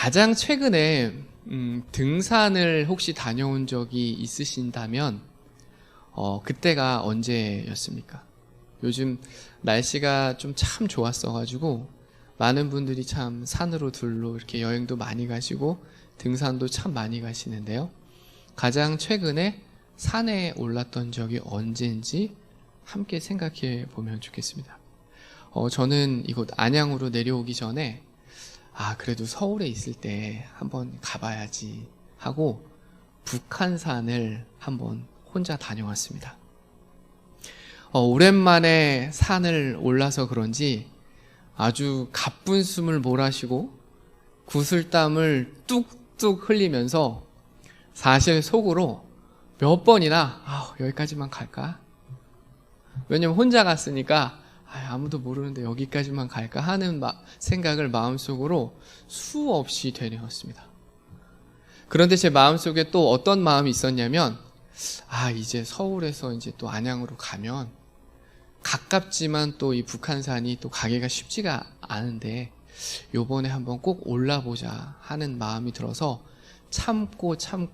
가장 최근에 등산을 혹시 다녀온 적이 있으신다면 그때가 언제였습니까? 요즘 날씨가 좀 참 좋았어가지고 많은 분들이 참 산으로 둘로 이렇게 여행도 많이 가시고 등산도 참 많이 가시는데요. 가장 최근에 산에 올랐던 적이 언제인지 함께 생각해 보면 좋겠습니다. 저는 이곳 안양으로 내려오기 전에 그래도 서울에 있을 때 한번 가봐야지 하고 북한산을 한번 혼자 다녀왔습니다. 오랜만에 산을 올라서 그런지 아주 가쁜 숨을 몰아쉬고 구슬땀을 뚝뚝 흘리면서 사실 속으로 몇 번이나 여기까지만 갈까? 왜냐면 혼자 갔으니까 아무도 모르는데 여기까지만 갈까 하는 생각을 마음속으로 수없이 되뇌었습니다. 그런데 제 마음속에 또 어떤 마음이 있었냐면 이제 서울에서 이제 또 안양으로 가면 가깝지만 또 이 북한산이 또 가기가 쉽지가 않은데 요번에 한번 꼭 올라보자 하는 마음이 들어서 참고 참은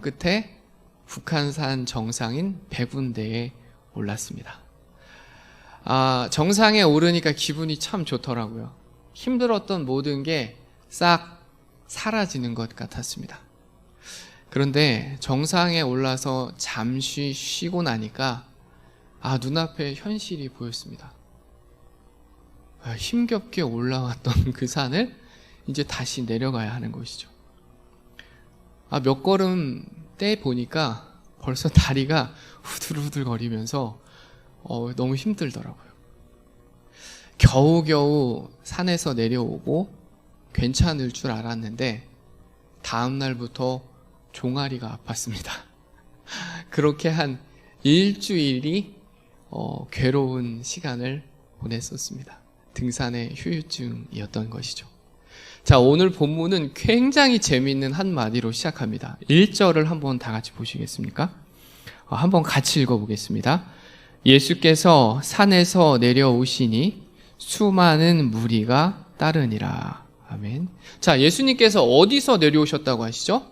끝에 북한산 정상인 백운대에 올랐습니다. 정상에 오르니까 기분이 참 좋더라고요. 힘들었던 모든 게 싹 사라지는 것 같았습니다. 그런데 정상에 올라서 잠시 쉬고 나니까 눈앞에 현실이 보였습니다. 힘겹게 올라왔던 그 산을 이제 다시 내려가야 하는 것이죠. 몇 걸음 떼 보니까 벌써 다리가 후들후들 거리면서 너무 힘들더라고요. 겨우겨우 산에서 내려오고 괜찮을 줄 알았는데 다음 날부터 종아리가 아팠습니다. 그렇게 한 일주일이 괴로운 시간을 보냈었습니다. 등산의 후유증이었던 것이죠. 자, 오늘 본문은 굉장히 재미있는 한마디로 시작합니다. 1절을 한번 다 같이 보시겠습니까? 한번 같이 읽어보겠습니다. 예수께서 산에서 내려오시니 수많은 무리가 따르니라. 아멘. 자, 예수님께서 어디서 내려오셨다고 하시죠?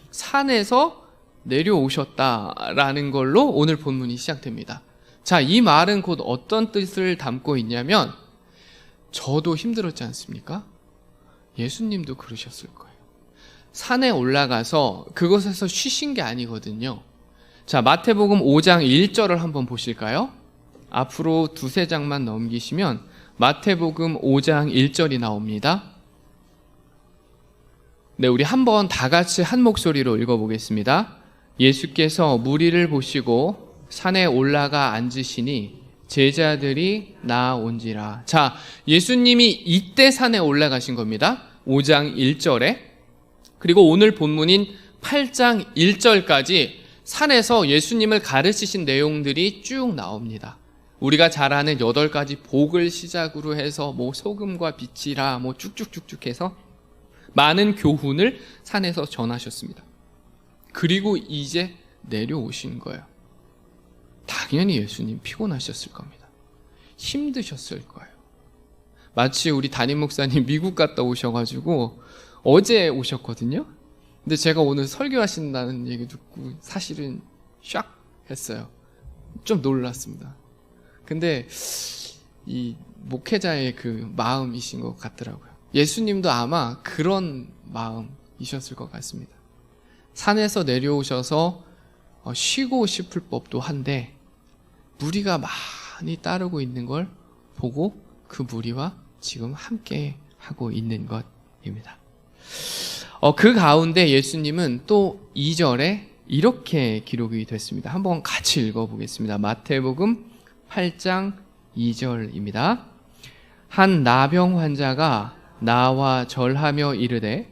산에서 내려오셨다라는 걸로 오늘 본문이 시작됩니다. 자, 이 말은 곧 어떤 뜻을 담고 있냐면 저도 힘들었지 않습니까? 예수님도 그러셨을 거예요. 산에 올라가서 그곳에서 쉬신 게 아니거든요. 자, 마태복음 5장 1절을 한번 보실까요? 앞으로 두세 장만 넘기시면 마태복음 5장 1절이 나옵니다. 네, 우리 한번 다 같이 한 목소리로 읽어보겠습니다. 예수께서 무리를 보시고 산에 올라가 앉으시니 제자들이 나아온지라. 자, 예수님이 이때 산에 올라가신 겁니다. 5장 1절에. 그리고 오늘 본문인 8장 1절까지 산에서 예수님을 가르치신 내용들이 쭉 나옵니다. 우리가 잘 아는 8가지 복을 시작으로 해서 소금과 빛이라 쭉쭉쭉쭉 해서 많은 교훈을 산에서 전하셨습니다. 그리고 이제 내려오신 거예요. 당연히 예수님 피곤하셨을 겁니다. 힘드셨을 거예요. 마치 우리 담임 목사님 미국 갔다 오셔가지고 어제 오셨거든요. 근데 제가 오늘 설교하신다는 얘기 듣고 사실은 샥 했어요. 좀 놀랐습니다. 근데 이 목회자의 그 마음이신 것 같더라고요. 예수님도 아마 그런 마음이셨을 것 같습니다. 산에서 내려오셔서 쉬고 싶을 법도 한데 무리가 많이 따르고 있는 걸 보고 그 무리와 지금 함께 하고 있는 것입니다. 그 가운데 예수님은 또 2절에 이렇게 기록이 됐습니다. 한번 같이 읽어보겠습니다. 마태복음 8장 2절입니다. 한 나병 환자가 나와 절하며 이르되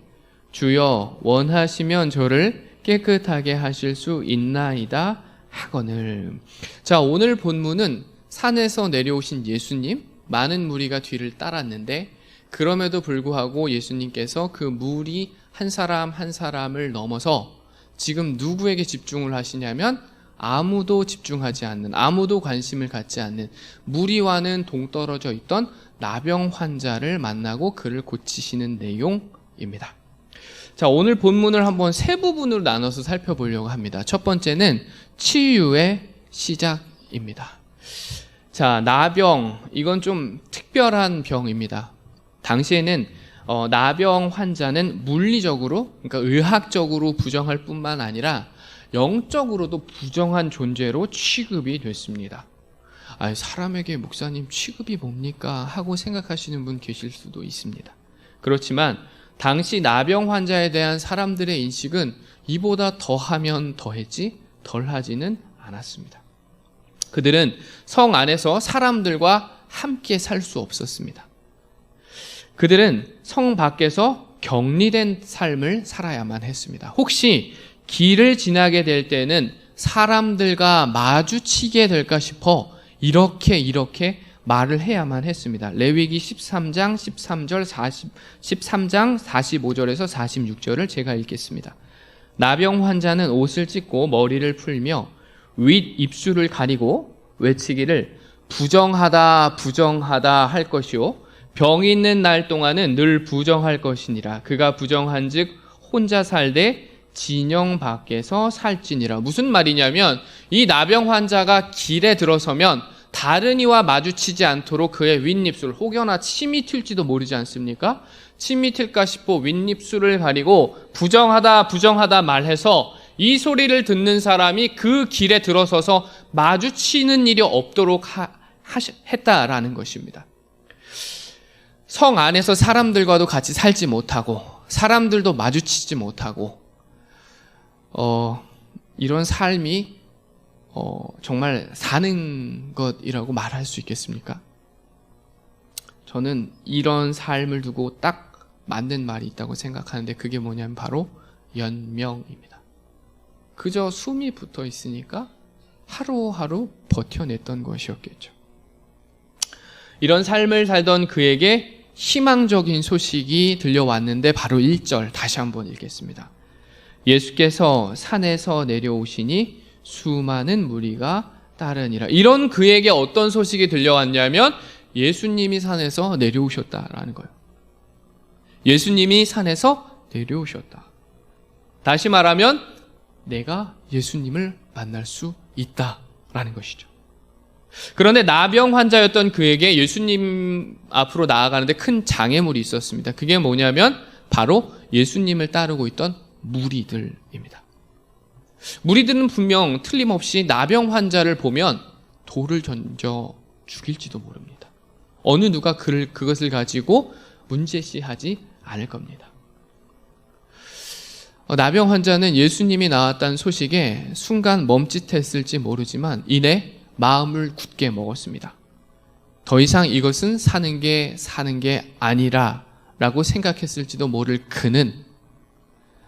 주여 원하시면 저를 깨끗하게 하실 수 있나이다 하거늘. 자, 오늘 본문은 산에서 내려오신 예수님, 많은 무리가 뒤를 따랐는데 그럼에도 불구하고 예수님께서 그 무리 한 사람 한 사람을 넘어서 지금 누구에게 집중을 하시냐면 아무도 집중하지 않는, 아무도 관심을 갖지 않는 무리와는 동떨어져 있던 나병 환자를 만나고 그를 고치시는 내용입니다. 자, 오늘 본문을 한번 세 부분으로 나눠서 살펴보려고 합니다. 첫 번째는 치유의 시작입니다. 자, 나병, 이건 좀 특별한 병입니다. 당시에는 나병 환자는 물리적으로, 그러니까 의학적으로 부정할 뿐만 아니라 영적으로도 부정한 존재로 취급이 됐습니다. 사람에게 목사님 취급이 뭡니까? 하고 생각하시는 분 계실 수도 있습니다. 그렇지만 당시 나병 환자에 대한 사람들의 인식은 이보다 더하면 더했지 덜하지는 않았습니다. 그들은 성 안에서 사람들과 함께 살 수 없었습니다. 그들은 성 밖에서 격리된 삶을 살아야만 했습니다. 혹시 길을 지나게 될 때는 사람들과 마주치게 될까 싶어 이렇게 말을 해야만 했습니다. 레위기 13장 13장 45절에서 46절을 제가 읽겠습니다. 나병 환자는 옷을 찢고 머리를 풀며 윗 입술을 가리고 외치기를 부정하다 부정하다 할 것이요 병이 있는 날 동안은 늘 부정할 것이니라. 그가 부정한즉 혼자 살되 진영 밖에서 살지니라. 무슨 말이냐면 이 나병 환자가 길에 들어서면 다른 이와 마주치지 않도록 그의 윗입술, 혹여나 침이 튈지도 모르지 않습니까? 침이 튈까 싶어 윗입술을 가리고 부정하다 말해서 이 소리를 듣는 사람이 그 길에 들어서서 마주치는 일이 없도록 했다라는 것입니다. 성 안에서 사람들과도 같이 살지 못하고 사람들도 마주치지 못하고 이런 삶이 정말 사는 것이라고 말할 수 있겠습니까? 저는 이런 삶을 두고 딱 맞는 말이 있다고 생각하는데 그게 뭐냐면 바로 연명입니다. 그저 숨이 붙어 있으니까 하루하루 버텨냈던 것이었겠죠. 이런 삶을 살던 그에게 희망적인 소식이 들려왔는데 바로 1절 다시 한번 읽겠습니다. 예수께서 산에서 내려오시니 수많은 무리가 따르니라. 이런 그에게 어떤 소식이 들려왔냐면 예수님이 산에서 내려오셨다라는 거예요. 예수님이 산에서 내려오셨다. 다시 말하면 내가 예수님을 만날 수 있다라는 것이죠. 그런데 나병 환자였던 그에게 예수님 앞으로 나아가는데 큰 장애물이 있었습니다. 그게 뭐냐면 바로 예수님을 따르고 있던 무리들입니다. 무리들은 분명 틀림없이 나병 환자를 보면 돌을 던져 죽일지도 모릅니다. 어느 누가 그것을 가지고 문제시하지 않을 겁니다. 나병 환자는 예수님이 나왔다는 소식에 순간 멈칫했을지 모르지만 이내 마음을 굳게 먹었습니다. 더 이상 이것은 사는 게 아니라 라고 생각했을지도 모를 그는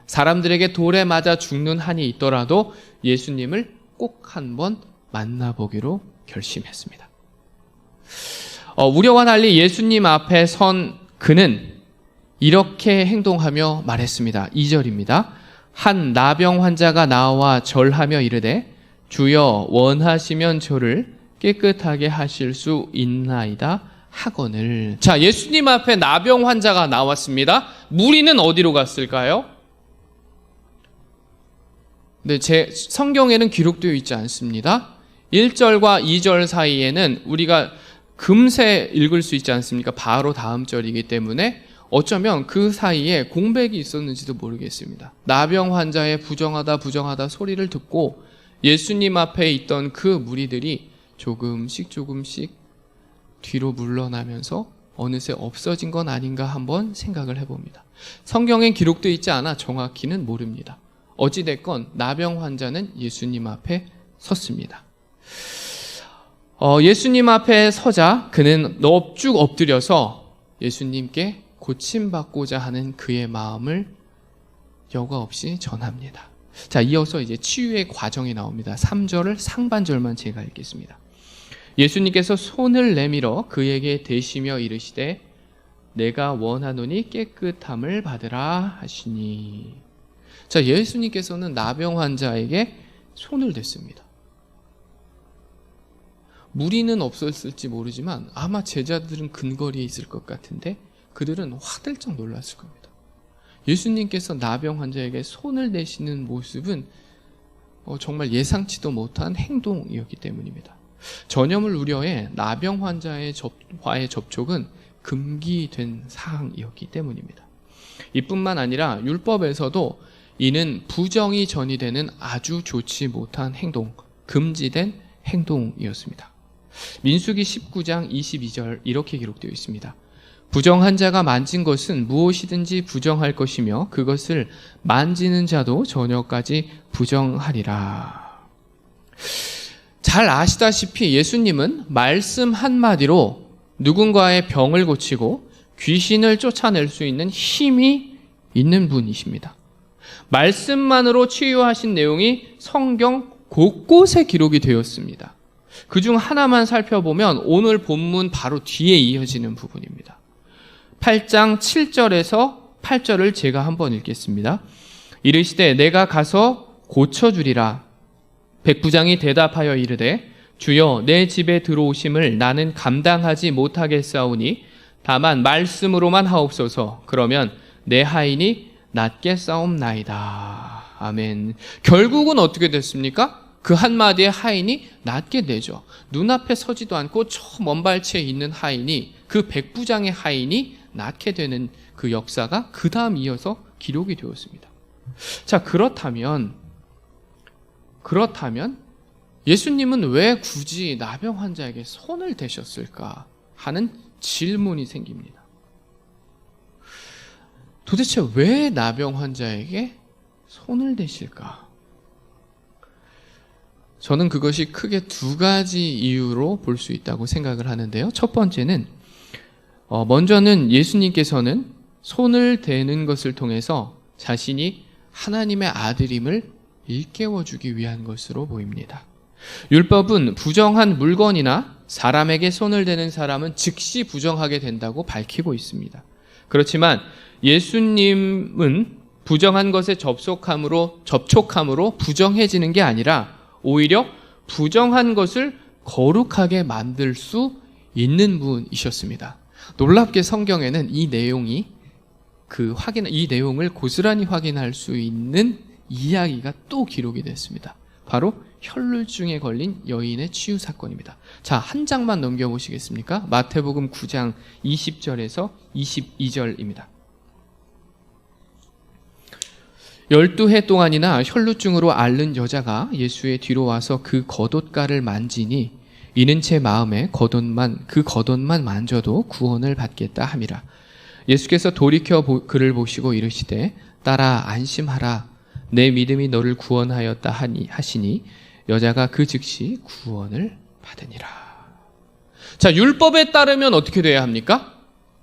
사람들에게 돌에 맞아 죽는 한이 있더라도 예수님을 꼭 한번 만나보기로 결심했습니다. 우려와 달리 예수님 앞에 선 그는 이렇게 행동하며 말했습니다. 2절입니다. 한 나병 환자가 나와 절하며 이르되 주여 원하시면 저를 깨끗하게 하실 수 있나이다 하거늘. 자, 예수님 앞에 나병 환자가 나왔습니다. 무리는 어디로 갔을까요? 네, 제 성경에는 기록되어 있지 않습니다. 1절과 2절 사이에는 우리가 금세 읽을 수 있지 않습니까? 바로 다음 절이기 때문에 어쩌면 그 사이에 공백이 있었는지도 모르겠습니다. 나병 환자의 부정하다 소리를 듣고 예수님 앞에 있던 그 무리들이 조금씩 뒤로 물러나면서 어느새 없어진 건 아닌가 한번 생각을 해봅니다. 성경엔 기록되어 있지 않아 정확히는 모릅니다. 어찌됐건 나병 환자는 예수님 앞에 섰습니다. 예수님 앞에 서자 그는 넙죽 엎드려서 예수님께 고침받고자 하는 그의 마음을 여과 없이 전합니다. 자, 이어서 이제 치유의 과정이 나옵니다. 3절을 상반절만 제가 읽겠습니다. 예수님께서 손을 내밀어 그에게 대시며 이르시되 내가 원하노니 깨끗함을 받으라 하시니. 자, 예수님께서는 나병 환자에게 손을 댔습니다. 무리는 없었을지 모르지만 아마 제자들은 근거리에 있을 것 같은데 그들은 화들짝 놀랐을 겁니다. 예수님께서 나병 환자에게 손을 대시는 모습은 정말 예상치도 못한 행동이었기 때문입니다. 전염을 우려해 나병 환자와의 접촉은 금기된 사항이었기 때문입니다. 이뿐만 아니라 율법에서도 이는 부정이 전이되는 아주 좋지 못한 행동, 금지된 행동이었습니다. 민수기 19장 22절 이렇게 기록되어 있습니다. 부정한 자가 만진 것은 무엇이든지 부정할 것이며 그것을 만지는 자도 저녁까지 부정하리라. 잘 아시다시피 예수님은 말씀 한마디로 누군가의 병을 고치고 귀신을 쫓아낼 수 있는 힘이 있는 분이십니다. 말씀만으로 치유하신 내용이 성경 곳곳에 기록이 되었습니다. 그중 하나만 살펴보면 오늘 본문 바로 뒤에 이어지는 부분입니다. 8장 7절에서 8절을 제가 한번 읽겠습니다. 이르시되 내가 가서 고쳐주리라. 백부장이 대답하여 이르되 주여 내 집에 들어오심을 나는 감당하지 못하겠사오니 다만 말씀으로만 하옵소서. 그러면 내 하인이 낫게 싸움나이다. 아멘. 결국은 어떻게 됐습니까? 그 한마디에 하인이 낫게 되죠. 눈앞에 서지도 않고 저 먼 발치에 있는 하인이, 그 백부장의 하인이 낫게 되는 그 역사가 그 다음 이어서 기록이 되었습니다. 자, 그렇다면 예수님은 왜 굳이 나병 환자에게 손을 대셨을까 하는 질문이 생깁니다. 도대체 왜 나병 환자에게 손을 대실까? 저는 그것이 크게 두 가지 이유로 볼 수 있다고 생각을 하는데요. 첫 번째는 먼저는 예수님께서는 손을 대는 것을 통해서 자신이 하나님의 아들임을 일깨워주기 위한 것으로 보입니다. 율법은 부정한 물건이나 사람에게 손을 대는 사람은 즉시 부정하게 된다고 밝히고 있습니다. 그렇지만 예수님은 부정한 것에 접촉함으로 부정해지는 게 아니라 오히려 부정한 것을 거룩하게 만들 수 있는 분이셨습니다. 놀랍게 성경에는 이 내용을 고스란히 확인할 수 있는 이야기가 또 기록이 됐습니다. 바로 혈루증에 걸린 여인의 치유 사건입니다. 자, 한 장만 넘겨보시겠습니까? 마태복음 9장 20절에서 22절입니다. 12해 동안이나 혈루증으로 앓는 여자가 예수의 뒤로 와서 그 겉옷가를 만지니 이는 제 마음에 그 겉옷만 만져도 구원을 받겠다 함이라. 예수께서 돌이켜 그를 보시고 이르시되 딸아 안심하라 내 믿음이 너를 구원하였다 하시니 여자가 그 즉시 구원을 받으니라. 자, 율법에 따르면 어떻게 돼야 합니까?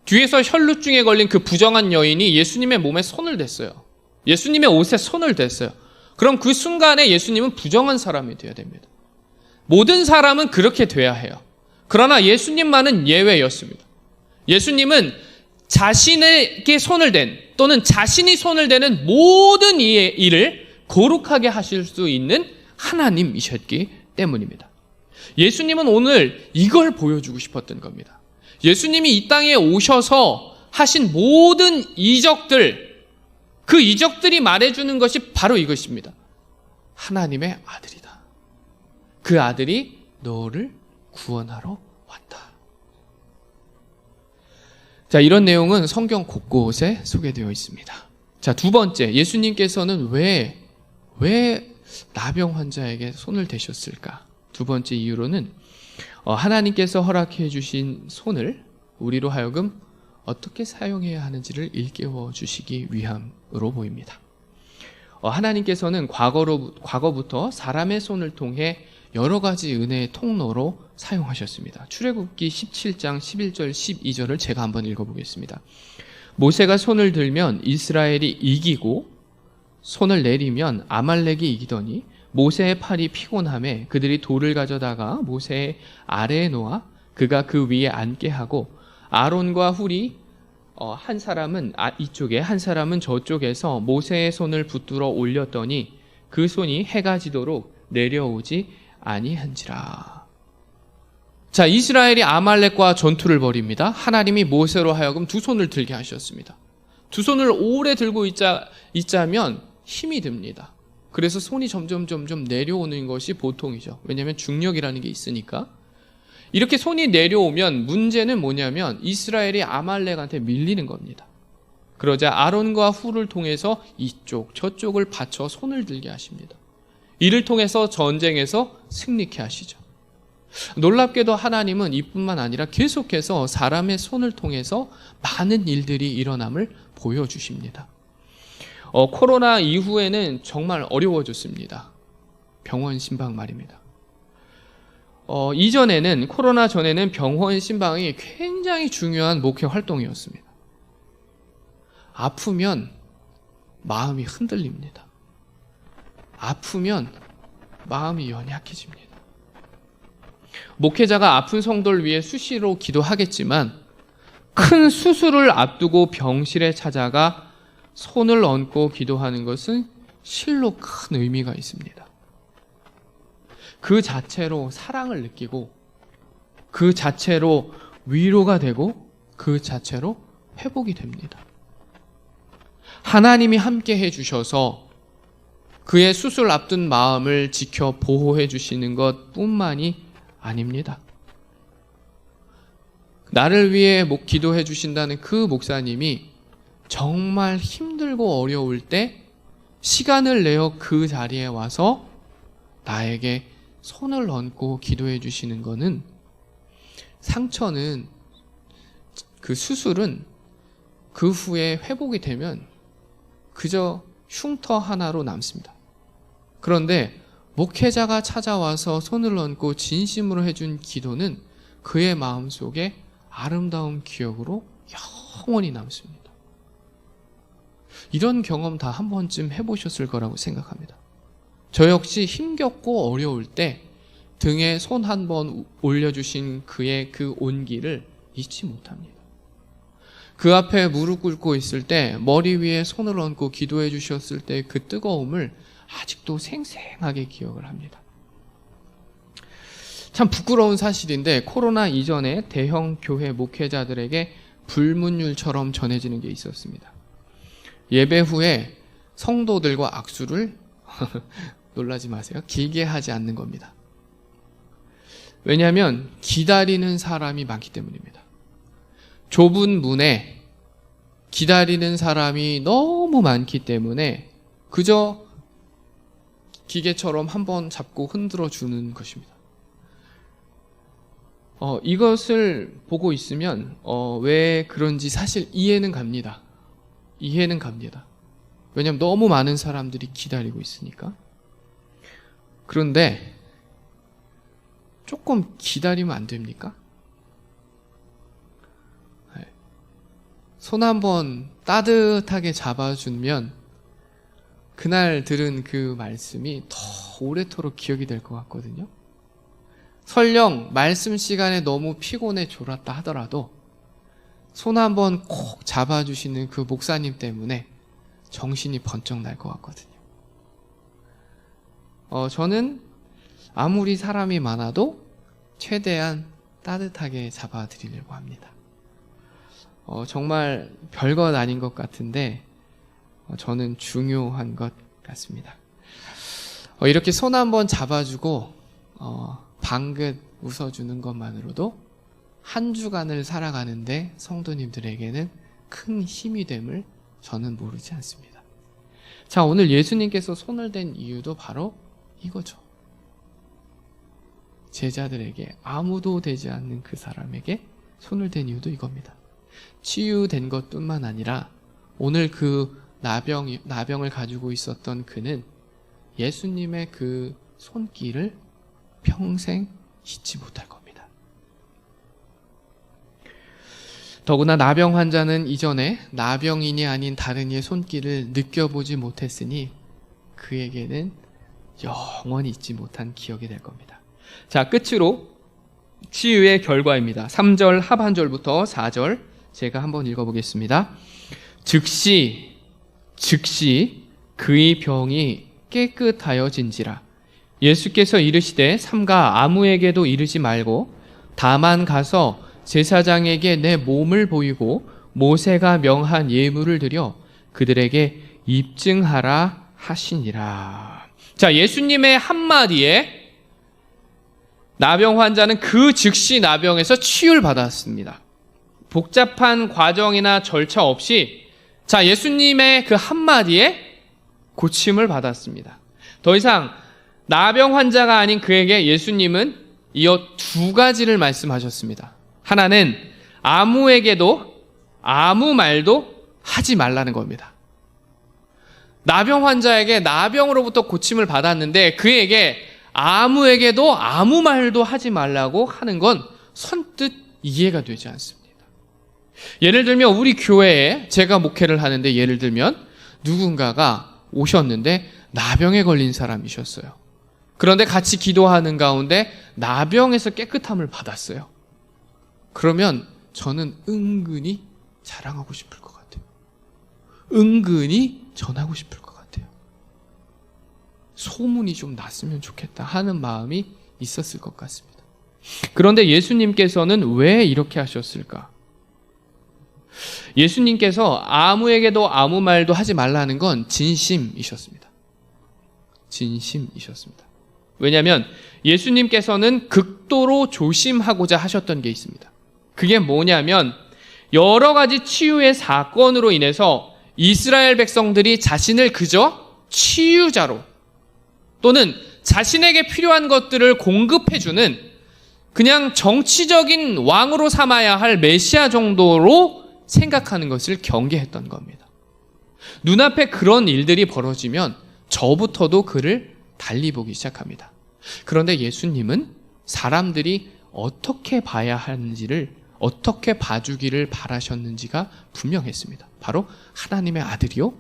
뒤에서 혈루증에 걸린 그 부정한 여인이 예수님의 몸에 손을 댔어요. 예수님의 옷에 손을 댔어요. 그럼 그 순간에 예수님은 부정한 사람이 되어야 됩니다. 모든 사람은 그렇게 돼야 해요. 그러나 예수님만은 예외였습니다. 예수님은 자신에게 손을 댄 또는 자신이 손을 대는 모든 일을 거룩하게 하실 수 있는 하나님이셨기 때문입니다. 예수님은 오늘 이걸 보여주고 싶었던 겁니다. 예수님이 이 땅에 오셔서 하신 모든 이적들, 그 이적들이 말해주는 것이 바로 이것입니다. 하나님의 아들이다. 그 아들이 너를 구원하러 왔다. 자, 이런 내용은 성경 곳곳에 소개되어 있습니다. 자, 두 번째, 예수님께서는 왜 나병 환자에게 손을 대셨을까? 두 번째 이유로는 하나님께서 허락해 주신 손을 우리로 하여금 어떻게 사용해야 하는지를 일깨워 주시기 위함으로 보입니다. 하나님께서는 과거부터 사람의 손을 통해 여러 가지 은혜의 통로로 사용하셨습니다. 출애굽기 17장 11절 12절을 제가 한번 읽어보겠습니다. 모세가 손을 들면 이스라엘이 이기고 손을 내리면 아말렉이 이기더니 모세의 팔이 피곤함에 그들이 돌을 가져다가 모세의 아래에 놓아 그가 그 위에 앉게 하고 아론과 훌이 한 사람은 이쪽에 한 사람은 저쪽에서 모세의 손을 붙들어 올렸더니 그 손이 해가 지도록 내려오지 아니한지라. 자, 이스라엘이 아말렉과 전투를 벌입니다. 하나님이 모세로 하여금 두 손을 들게 하셨습니다. 두 손을 오래 들고 있자면 힘이 듭니다. 그래서 손이 점점 내려오는 것이 보통이죠. 왜냐하면 중력이라는 게 있으니까. 이렇게 손이 내려오면 문제는 뭐냐면 이스라엘이 아말렉한테 밀리는 겁니다. 그러자 아론과 훌을 통해서 이쪽 저쪽을 받쳐 손을 들게 하십니다. 이를 통해서 전쟁에서 승리케 하시죠. 놀랍게도 하나님은 이뿐만 아니라 계속해서 사람의 손을 통해서 많은 일들이 일어남을 보여주십니다. 코로나 이후에는 정말 어려워졌습니다. 병원 신방 말입니다. 이전에는 코로나 전에는 병원 신방이 굉장히 중요한 목회 활동이었습니다. 아프면 마음이 흔들립니다. 아프면 마음이 연약해집니다. 목회자가 아픈 성도를 위해 수시로 기도하겠지만 큰 수술을 앞두고 병실에 찾아가 손을 얹고 기도하는 것은 실로 큰 의미가 있습니다. 그 자체로 사랑을 느끼고 그 자체로 위로가 되고 그 자체로 회복이 됩니다. 하나님이 함께 해주셔서 그의 수술 앞둔 마음을 지켜 보호해 주시는 것뿐만이 아닙니다. 나를 위해 기도해 주신다는 그 목사님이 정말 힘들고 어려울 때 시간을 내어 그 자리에 와서 나에게 손을 얹고 기도해 주시는 것은 상처는 그 수술은 그 후에 회복이 되면 그저 흉터 하나로 남습니다. 그런데 목회자가 찾아와서 손을 얹고 진심으로 해준 기도는 그의 마음속에 아름다운 기억으로 영원히 남습니다. 이런 경험 다 한 번쯤 해보셨을 거라고 생각합니다. 저 역시 힘겹고 어려울 때 등에 손 한 번 올려주신 그의 그 온기를 잊지 못합니다. 그 앞에 무릎 꿇고 있을 때 머리 위에 손을 얹고 기도해 주셨을 때 그 뜨거움을 아직도 생생하게 기억을 합니다. 참 부끄러운 사실인데 코로나 이전에 대형 교회 목회자들에게 불문율처럼 전해지는 게 있었습니다. 예배 후에 성도들과 악수를 놀라지 마세요. 길게 하지 않는 겁니다. 왜냐하면 기다리는 사람이 많기 때문입니다. 좁은 문에 기다리는 사람이 너무 많기 때문에 그저 기계처럼 한번 잡고 흔들어 주는 것입니다. 이것을 보고 있으면 왜 그런지 사실 이해는 갑니다. 이해는 갑니다. 왜냐하면 너무 많은 사람들이 기다리고 있으니까. 그런데 조금 기다리면 안 됩니까? 손 한번 따뜻하게 잡아주면 그날 들은 그 말씀이 더 오래도록 기억이 될 것 같거든요. 설령 말씀 시간에 너무 피곤해 졸았다 하더라도 손 한번 콕 잡아주시는 그 목사님 때문에 정신이 번쩍 날 것 같거든요. 저는 아무리 사람이 많아도 최대한 따뜻하게 잡아드리려고 합니다. 정말 별것 아닌 것 같은데 저는 중요한 것 같습니다. 이렇게 손 한번 잡아주고 방긋 웃어주는 것만으로도 한 주간을 살아가는데 성도님들에게는 큰 힘이 됨을 저는 모르지 않습니다. 자, 오늘 예수님께서 손을 댄 이유도 바로 이거죠. 제자들에게 아무도 되지 않는 그 사람에게 손을 댄 이유도 이겁니다. 치유된 것뿐만 아니라 오늘 그 나병을 가지고 있었던 그는 예수님의 그 손길을 평생 잊지 못할 겁니다. 더구나 나병 환자는 이전에 나병인이 아닌 다른 이의 손길을 느껴보지 못했으니 그에게는 영원히 잊지 못한 기억이 될 겁니다. 자, 끝으로 치유의 결과입니다. 3절 하반절부터 4절 제가 한번 읽어보겠습니다. 즉시 그의 병이 깨끗하여진지라. 예수께서 이르시되 삼가 아무에게도 이르지 말고 다만 가서 제사장에게 내 몸을 보이고 모세가 명한 예물을 드려 그들에게 입증하라 하시니라. 자, 예수님의 한마디에 나병 환자는 그 즉시 나병에서 치유를 받았습니다. 복잡한 과정이나 절차 없이 자, 예수님의 그 한마디에 고침을 받았습니다. 더 이상 나병 환자가 아닌 그에게 예수님은 이어 두 가지를 말씀하셨습니다. 하나는 아무에게도 아무 말도 하지 말라는 겁니다. 나병 환자에게 나병으로부터 고침을 받았는데 그에게 아무에게도 아무 말도 하지 말라고 하는 건 선뜻 이해가 되지 않습니다. 예를 들면 우리 교회에 제가 목회를 하는데 예를 들면 누군가가 오셨는데 나병에 걸린 사람이셨어요. 그런데 같이 기도하는 가운데 나병에서 깨끗함을 받았어요. 그러면 저는 은근히 자랑하고 싶을 것 같아요. 은근히 전하고 싶을 것 같아요. 소문이 좀 났으면 좋겠다 하는 마음이 있었을 것 같습니다. 그런데 예수님께서는 왜 이렇게 하셨을까? 예수님께서 아무에게도 아무 말도 하지 말라는 건 진심이셨습니다. 진심이셨습니다. 왜냐하면 예수님께서는 극도로 조심하고자 하셨던 게 있습니다. 그게 뭐냐면 여러 가지 치유의 사건으로 인해서 이스라엘 백성들이 자신을 그저 치유자로 또는 자신에게 필요한 것들을 공급해주는 그냥 정치적인 왕으로 삼아야 할 메시아 정도로 생각하는 것을 경계했던 겁니다. 눈앞에 그런 일들이 벌어지면 저부터도 그를 달리 보기 시작합니다. 그런데 예수님은 사람들이 어떻게 봐야 하는지를 어떻게 봐주기를 바라셨는지가 분명했습니다. 바로 하나님의 아들이요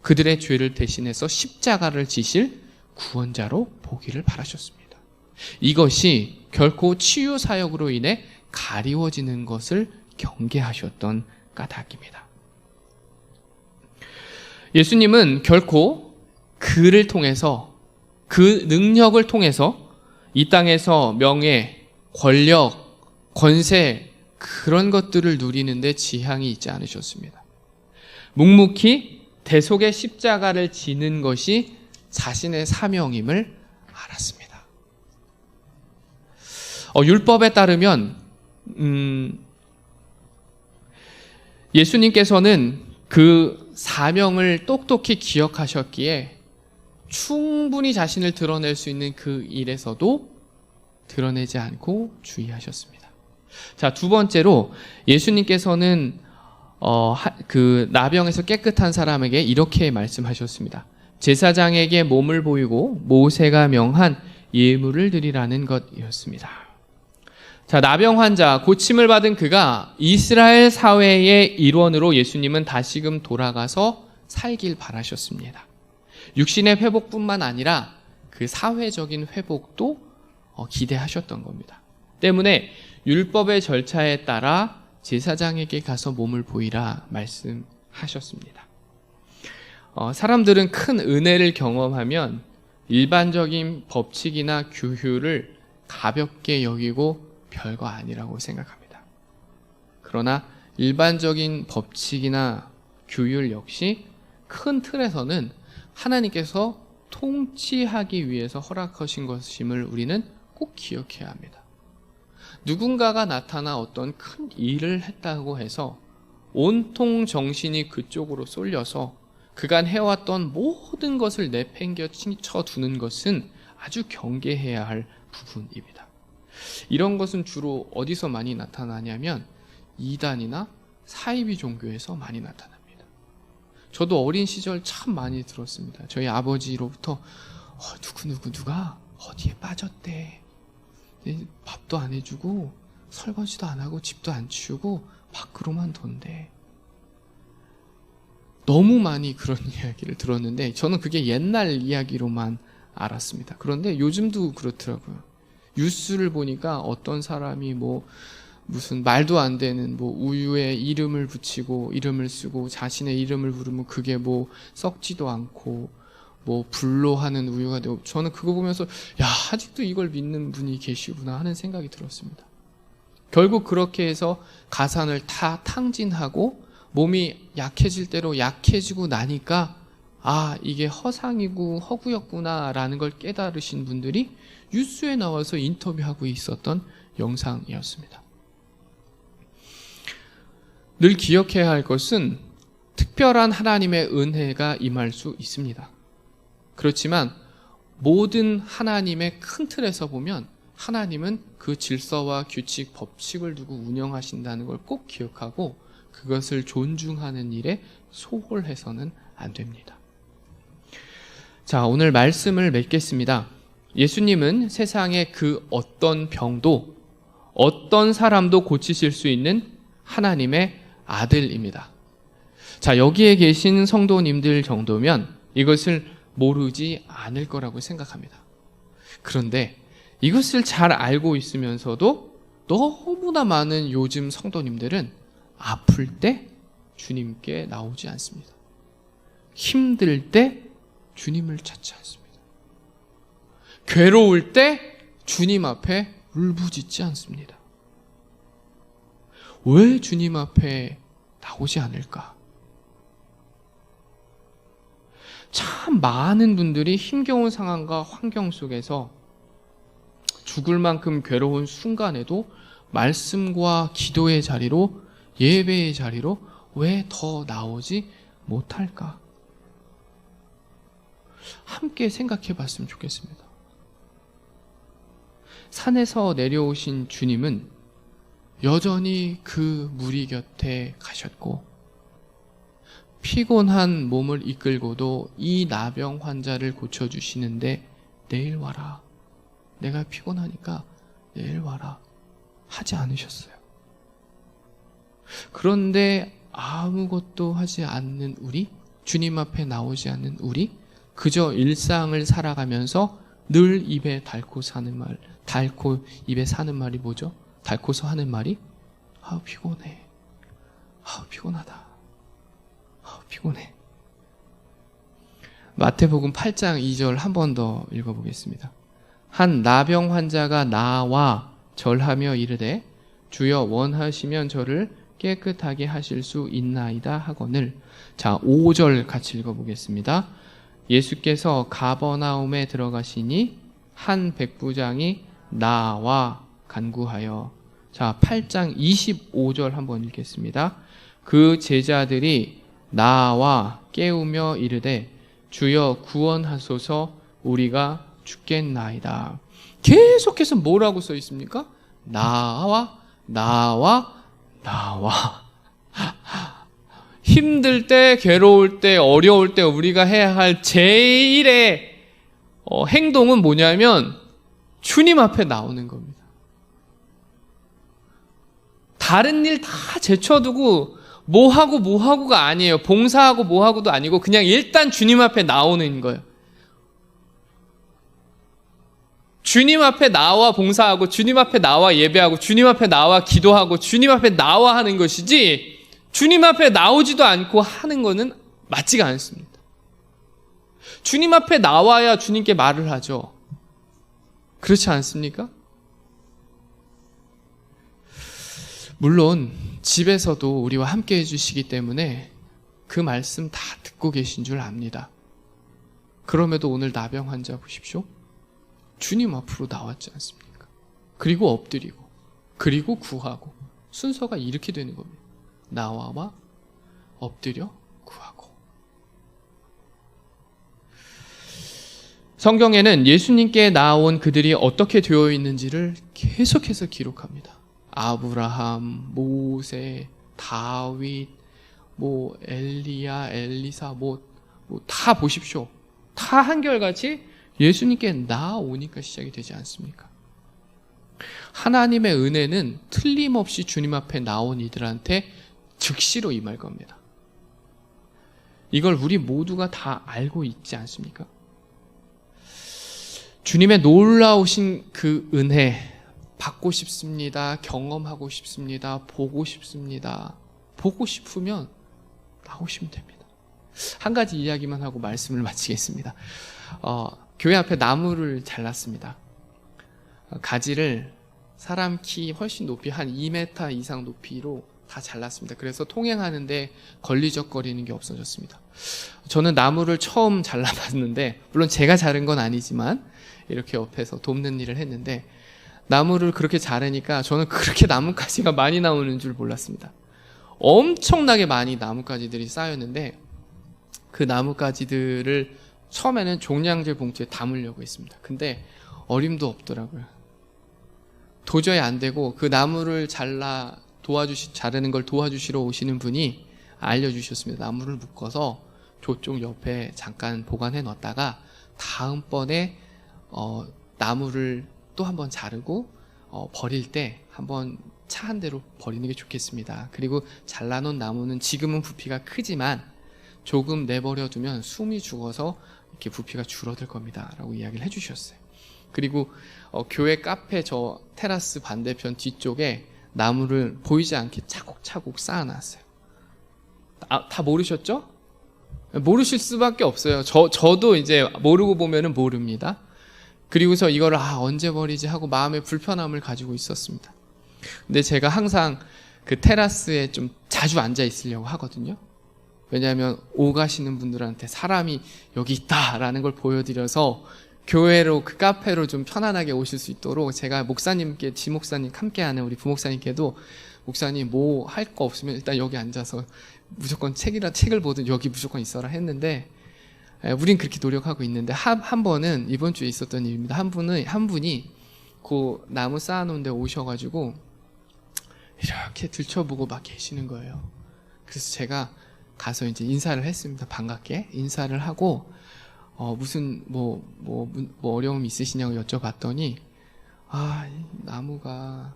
그들의 죄를 대신해서 십자가를 지실 구원자로 보기를 바라셨습니다. 이것이 결코 치유 사역으로 인해 가리워지는 것을 경계하셨던 까닭입니다. 예수님은 결코 그를 통해서 그 능력을 통해서 이 땅에서 명예, 권력, 권세 그런 것들을 누리는데 지향이 있지 않으셨습니다. 묵묵히 대속의 십자가를 지는 것이 자신의 사명임을 알았습니다. 율법에 따르면 예수님께서는 그 사명을 똑똑히 기억하셨기에 충분히 자신을 드러낼 수 있는 그 일에서도 드러내지 않고 주의하셨습니다. 자, 두 번째로 예수님께서는 그 나병에서 깨끗한 사람에게 이렇게 말씀하셨습니다. 제사장에게 몸을 보이고 모세가 명한 예물을 드리라는 것이었습니다. 자, 나병 환자, 고침을 받은 그가 이스라엘 사회의 일원으로 예수님은 다시금 돌아가서 살길 바라셨습니다. 육신의 회복뿐만 아니라 그 사회적인 회복도 기대하셨던 겁니다. 때문에 율법의 절차에 따라 제사장에게 가서 몸을 보이라 말씀하셨습니다. 사람들은 큰 은혜를 경험하면 일반적인 법칙이나 규율을 가볍게 여기고 별거 아니라고 생각합니다. 그러나 일반적인 법칙이나 규율 역시 큰 틀에서는 하나님께서 통치하기 위해서 허락하신 것임을 우리는 꼭 기억해야 합니다. 누군가가 나타나 어떤 큰 일을 했다고 해서 온통 정신이 그쪽으로 쏠려서 그간 해왔던 모든 것을 내팽개쳐 두는 것은 아주 경계해야 할 부분입니다. 이런 것은 주로 어디서 많이 나타나냐면 이단이나 사이비 종교에서 많이 나타납니다. 저도 어린 시절 참 많이 들었습니다. 저희 아버지로부터 누가 어디에 빠졌대. 밥도 안 해주고 설거지도 안 하고 집도 안 치우고 밖으로만 돈대. 너무 많이 그런 이야기를 들었는데 저는 그게 옛날 이야기로만 알았습니다. 그런데 요즘도 그렇더라고요. 뉴스를 보니까 어떤 사람이 무슨 말도 안 되는 우유에 이름을 붙이고 이름을 쓰고 자신의 이름을 부르면 그게 썩지도 않고 불로 하는 우유가 되고 저는 그거 보면서 야 아직도 이걸 믿는 분이 계시구나 하는 생각이 들었습니다. 결국 그렇게 해서 가산을 다 탕진하고 몸이 약해질 대로 약해지고 나니까 이게 허상이고 허구였구나라는 걸 깨달으신 분들이 뉴스에 나와서 인터뷰하고 있었던 영상이었습니다. 늘 기억해야 할 것은 특별한 하나님의 은혜가 임할 수 있습니다. 그렇지만 모든 하나님의 큰 틀에서 보면 하나님은 그 질서와 규칙, 법칙을 두고 운영하신다는 걸 꼭 기억하고 그것을 존중하는 일에 소홀해서는 안 됩니다. 자, 오늘 말씀을 맺겠습니다. 예수님은 세상의 그 어떤 병도 어떤 사람도 고치실 수 있는 하나님의 아들입니다. 자, 여기에 계신 성도님들 정도면 이것을 모르지 않을 거라고 생각합니다. 그런데 이것을 잘 알고 있으면서도 너무나 많은 요즘 성도님들은 아플 때 주님께 나오지 않습니다. 힘들 때 주님을 찾지 않습니다. 괴로울 때 주님 앞에 울부짖지 않습니다. 왜 주님 앞에 나오지 않을까? 참 많은 분들이 힘겨운 상황과 환경 속에서 죽을 만큼 괴로운 순간에도 말씀과 기도의 자리로, 예배의 자리로 왜 더 나오지 못할까? 함께 생각해 봤으면 좋겠습니다. 산에서 내려오신 주님은 여전히 그 무리 곁에 가셨고, 피곤한 몸을 이끌고도 이 나병 환자를 고쳐주시는데 내일 와라, 내가 피곤하니까 내일 와라 하지 않으셨어요. 그런데 아무것도 하지 않는 우리, 주님 앞에 나오지 않는 우리, 그저 일상을 살아가면서 늘 입에 달고 사는 말, 달고 입에 사는 말이 뭐죠? 달고서 하는 말이 피곤해, 피곤하다, 피곤해. 마태복음 8장 2절 한 번 더 읽어보겠습니다. 한 나병 환자가 나와 절하며 이르되 주여 원하시면 저를 깨끗하게 하실 수 있나이다 하거늘. 자, 5절 같이 읽어보겠습니다. 예수께서 가버나움에 들어가시니 한 백부장이 나와 간구하여. 자, 8장 25절 한번 읽겠습니다. 그 제자들이 나와 깨우며 이르되 주여 구원하소서 우리가 죽겠나이다. 계속해서 뭐라고 써 있습니까? 나와. 힘들 때, 괴로울 때, 어려울 때 우리가 해야 할 제일의 행동은 뭐냐면 주님 앞에 나오는 겁니다. 다른 일 다 제쳐두고 뭐하고가 아니에요. 봉사하고 뭐하고도 아니고 그냥 일단 주님 앞에 나오는 거예요. 주님 앞에 나와 봉사하고, 주님 앞에 나와 예배하고, 주님 앞에 나와 기도하고, 주님 앞에 나와 하는 것이지, 주님 앞에 나오지도 않고 하는 것은 맞지가 않습니다. 주님 앞에 나와야 주님께 말을 하죠. 그렇지 않습니까? 물론 집에서도 우리와 함께 해주시기 때문에 그 말씀 다 듣고 계신 줄 압니다. 그럼에도 오늘 나병 환자 보십시오. 주님 앞으로 나왔지 않습니까? 그리고 엎드리고, 그리고 구하고, 순서가 이렇게 되는 겁니다. 나와와 엎드려 구하고. 성경에는 예수님께 나온 그들이 어떻게 되어 있는지를 계속해서 기록합니다. 아브라함, 모세, 다윗, 엘리야, 엘리사, 다 보십시오. 다 한결같이 예수님께 나오니까 시작이 되지 않습니까? 하나님의 은혜는 틀림없이 주님 앞에 나온 이들한테 즉시로 임할 겁니다. 이걸 우리 모두가 다 알고 있지 않습니까? 주님의 놀라우신 그 은혜 받고 싶습니다. 경험하고 싶습니다. 보고 싶습니다. 보고 싶으면 나오시면 됩니다. 한 가지 이야기만 하고 말씀을 마치겠습니다. 교회 앞에 나무를 잘랐습니다. 가지를 사람 키 훨씬 높이 한 2m 이상 높이로 다 잘랐습니다. 그래서 통행하는데 걸리적거리는 게 없어졌습니다. 저는 나무를 처음 잘라봤는데, 물론 제가 자른 건 아니지만 이렇게 옆에서 돕는 일을 했는데, 나무를 그렇게 자르니까 저는 그렇게 나뭇가지가 많이 나오는 줄 몰랐습니다. 엄청나게 많이 나뭇가지들이 쌓였는데, 그 나뭇가지들을 처음에는 종량제 봉투에 담으려고 했습니다. 근데 어림도 없더라고요. 도저히 안 되고, 그 나무를 자르는 걸 도와주시러 오시는 분이 알려주셨습니다. 나무를 묶어서 저쪽 옆에 잠깐 보관해 놨다가 다음번에 나무를 또 한번 자르고 버릴 때 한번 차 한 대로 버리는 게 좋겠습니다. 그리고 잘라놓은 나무는 지금은 부피가 크지만 조금 내버려 두면 숨이 죽어서 이렇게 부피가 줄어들 겁니다 라고 이야기를 해주셨어요. 그리고 교회 카페 저 테라스 반대편 뒤쪽에 나무를 보이지 않게 차곡차곡 쌓아놨어요. 다 모르셨죠? 모르실 수밖에 없어요. 저도 이제 모르고 보면은 모릅니다. 그리고서 이걸 언제 버리지 하고 마음의 불편함을 가지고 있었습니다. 근데 제가 항상 그 테라스에 좀 자주 앉아 있으려고 하거든요. 왜냐하면 오가시는 분들한테 사람이 여기 있다라는 걸 보여드려서 교회로, 그 카페로 좀 편안하게 오실 수 있도록 제가 목사님께, 지목사님 함께하는 우리 부목사님께도, 목사님 뭐 할 거 없으면 일단 여기 앉아서 무조건 책을 보든 여기 무조건 있어라 했는데, 우린 그렇게 노력하고 있는데, 한 번은 이번 주에 있었던 일입니다. 한 분이 그 나무 쌓아놓은 데 오셔가지고 이렇게 들춰보고 막 계시는 거예요. 그래서 제가 가서 이제 인사를 했습니다. 반갑게 인사를 하고, 무슨 뭐 어려움이 있으시냐고 여쭤봤더니, 이 나무가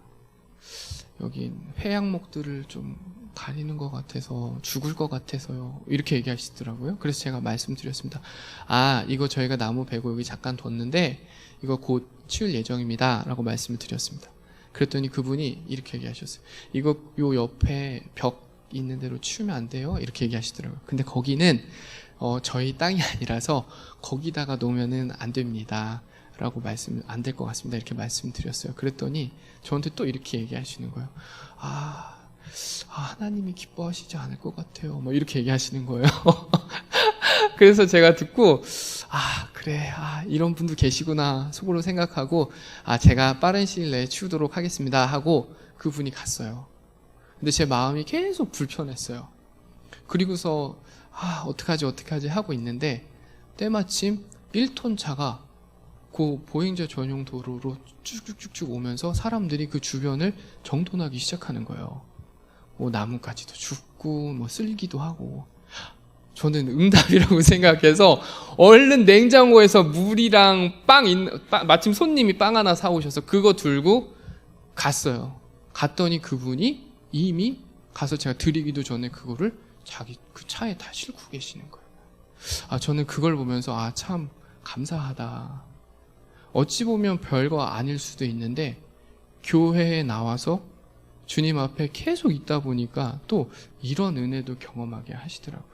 여기 회양목들을 좀 가리는 것 같아서 죽을 것 같아서요, 이렇게 얘기하시더라고요. 그래서 제가 말씀드렸습니다. 이거 저희가 나무 베고 여기 잠깐 뒀는데 이거 곧 치울 예정입니다 라고 말씀을 드렸습니다. 그랬더니 그분이 이렇게 얘기하셨어요. 이거 요 옆에 벽 있는 대로 치우면 안 돼요? 이렇게 얘기하시더라고요. 근데 거기는 저희 땅이 아니라서 거기다가 놓으면은 안 됩니다 라고 안 될 것 같습니다 이렇게 말씀드렸어요. 그랬더니 저한테 또 이렇게 얘기하시는 거예요. 하나님이 기뻐하시지 않을 것 같아요, 뭐 이렇게 얘기하시는 거예요. 그래서 제가 듣고 그래, 이런 분도 계시구나 속으로 생각하고, 제가 빠른 시일 내에 치우도록 하겠습니다 하고 그분이 갔어요. 근데 제 마음이 계속 불편했어요. 그리고서 어떡하지 하고 있는데, 때마침 1톤 차가 그 보행자 전용 도로로 쭉쭉쭉쭉 오면서 사람들이 그 주변을 정돈하기 시작하는 거예요. 뭐 나뭇가지도 줍고 뭐 쓸기도 하고. 저는 응답이라고 생각해서 얼른 냉장고에서 물이랑 마침 손님이 빵 하나 사오셔서 그거 들고 갔어요. 갔더니 그분이 이미 가서 제가 드리기도 전에 그거를 자기 그 차에 다 싣고 계시는 거예요. 저는 그걸 보면서 참 감사하다. 어찌 보면 별거 아닐 수도 있는데 교회에 나와서 주님 앞에 계속 있다 보니까 또 이런 은혜도 경험하게 하시더라고요.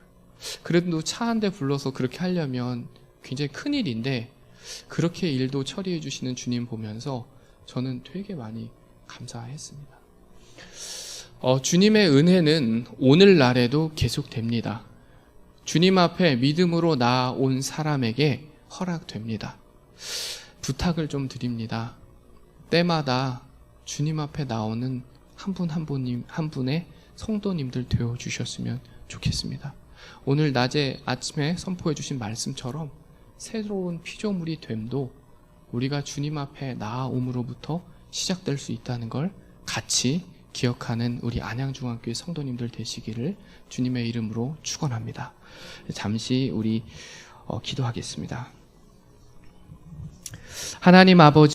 그래도 차 한 대 불러서 그렇게 하려면 굉장히 큰일인데 그렇게 일도 처리해 주시는 주님 보면서 저는 되게 많이 감사했습니다. 주님의 은혜는 오늘날에도 계속됩니다. 주님 앞에 믿음으로 나아온 사람에게 허락됩니다. 부탁을 좀 드립니다. 때마다 주님 앞에 나오는 한 분 한 분의 성도님들 되어주셨으면 좋겠습니다. 오늘 아침에 선포해 주신 말씀처럼 새로운 피조물이 됨도 우리가 주님 앞에 나아옴으로부터 시작될 수 있다는 걸 같이 기억하는 우리 안양중앙교회 성도님들 되시기를 주님의 이름으로 축원합니다. 잠시 우리 기도하겠습니다. 하나님 아버지,